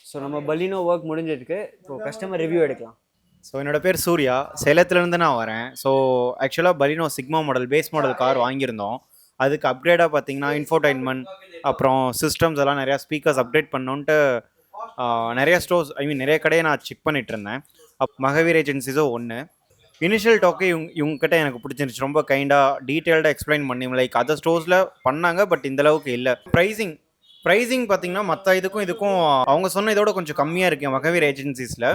So நம்ம Baleno work முடிஞ்சிருக்கு. So customer review எடுக்கலாம். ஸோ என்னோட பேர் சூர்யா, சேலத்துலேருந்து நான் வரேன். ஸோ ஆக்சுவலாக Baleno Sigma model base model car வாங்கியிருந்தோம். அதுக்கு அப்கிரேடாக பார்த்தீங்கன்னா இன்ஃபோடைன்மெண்ட் அப்புறம் சிஸ்டம்ஸ் எல்லாம் நிறையா ஸ்பீக்கர்ஸ் அப்டேட் பண்ணோன்ட்டு நிறைய ஸ்டோர்ஸ் நிறைய கடையை நான் செக் பண்ணிட்டு இருந்தேன். மகவீர் ஏஜென்சிஸோ ஒன்று. இனிஷியல் டாக்கு இவங்ககிட்ட எனக்கு பிடிச்சிருந்துச்சு. ரொம்ப கைண்டாக டீட்டெயில்டாக எக்ஸ்பிளைன் பண்ணி லைக் அதர் ஸ்டோர்ஸில் பண்ணாங்க, பட் இந்தளவுக்கு இல்லை. ப்ரைஸிங் பார்த்தீங்கன்னா மற்ற இதுக்கும் அவங்க சொன்ன இதோட கொஞ்சம் கம்மியாக இருக்கு மகவீர் ஏஜென்சிஸில்.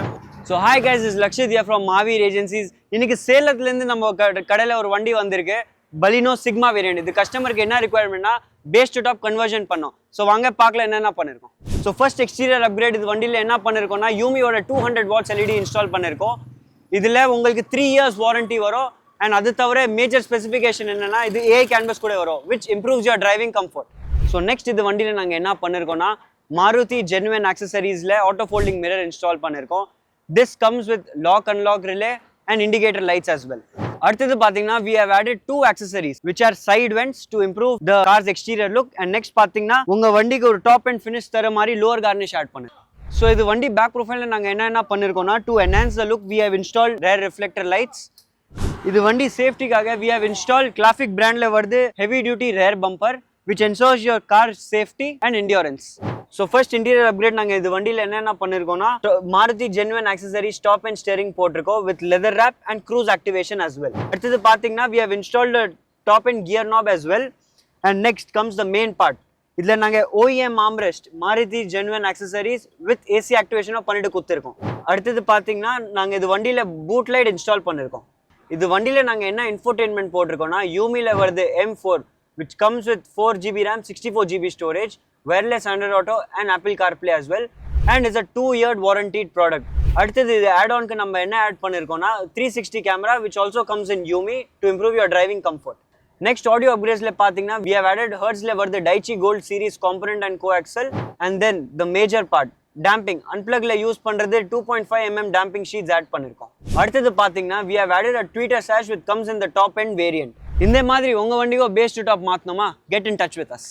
So hi guys, is Lakshith here from Maveer agencies. இன்னைக்கு சேலத்துலேருந்து நம்ம கடையில் ஒரு வண்டி வந்திருக்கு, பலினோ சிக்மா வேரியன்ட். இது கஸ்டமருக்கு என்ன ரிக்வயர்மெண்ட்னா பேஸ் டு டாப் கன்வர்ஷன் பண்ணோம். ஸோ வாங்க பார்க்கல என்னென்ன பண்ணியிருக்கோம். ஸோ ஃபர்ஸ்ட் எக்ஸ்டீரியர் அப்கிரேட் இது வண்டியில் என்ன பண்ணியிருக்கோம்னா யூமியோட 200 வாட்ஸ் எல்இடி இன்ஸ்டால் பண்ணியிருக்கோம். இதில் உங்களுக்கு 3 years வாரண்டி வரும். அண்ட் அது தவிர மேஜர் ஸ்பெசிஃபிகேஷன் என்னன்னா இது ஏஐ கேன்வஸ் கூட வரும், which improves your driving comfort. So next இது வண்டியில் நாங்கள் என்ன பண்ணியிருக்கோம்னா மாருதி ஜென்வன் ஆக்சசரிஸில் ஆட்டோ ஃபோல்டிங் மிரர் இன்ஸ்டால் பண்ணியிருக்கோம். This comes with lock unlock relay and indicator lights as well. அடுத்தது பார்த்தீங்கன்னா we have added 2 accessories which are side vents to improve the car's exterior look. and next பார்த்தீங்கன்னா உங்க வண்டிக்கு ஒரு top and finish தர மாதிரி lower Cornish add பண்ணு. So இது வண்டி பேக் ப்ரொஃபைலில் நாங்கள் என்ன பண்ணியிருக்கோம்னா to enhance the look we have installed rear reflector lights. இது வண்டி சேஃப்டிக்காக we have installed கிளாசிக் பிராண்ட்ல வருது heavy duty rear bumper which ensures your car safety and endurance. So first interior upgrade நாங்க இது வண்டியில என்ன பண்ணிருக்கோம்னா Maruti genuine accessories top and steering போட்டிருக்கோம் with leather wrap and cruise activation as well. அடுத்து பாத்தீங்கன்னா we have installed a top and gear knob as well. and next comes the main part. இதுல நாங்க OEM armrest Maruti genuine accessories with AC activation பண்ணிட்டு கொடுத்திருக்கோம். அடுத்து பாத்தீங்கன்னா நாங்க இது வண்டியில boot light இன்ஸ்டால் பண்ணிருக்கோம். இது வண்டியில நாங்க என்ன infotainment போட்டிருக்கோம்னா யூமில வருது M4 which comes with 4GB RAM, 64GB storage, wireless Android Auto and Apple CarPlay as well, and is a 2-year warranted product. அடுத்தது இது add-on க்கு நம்ம என்ன add பண்ணிருக்கோம்னா 360 camera which also comes in Yumi to improve your driving comfort. Next audio upgrades ல பாத்தீங்கன்னா we have added Hertz ல வருது Daichi Gold series component and coaxial. and then the major part damping unplug ல use பண்றது 2.5mm damping sheets add பண்ணிருக்கோம். அடுத்தது பாத்தீங்கன்னா we have added a tweeter sash which comes in the top end variant. இந்த மாதிரி உங்க வண்டியோ base to top மாத்தணுமா? get in touch with us.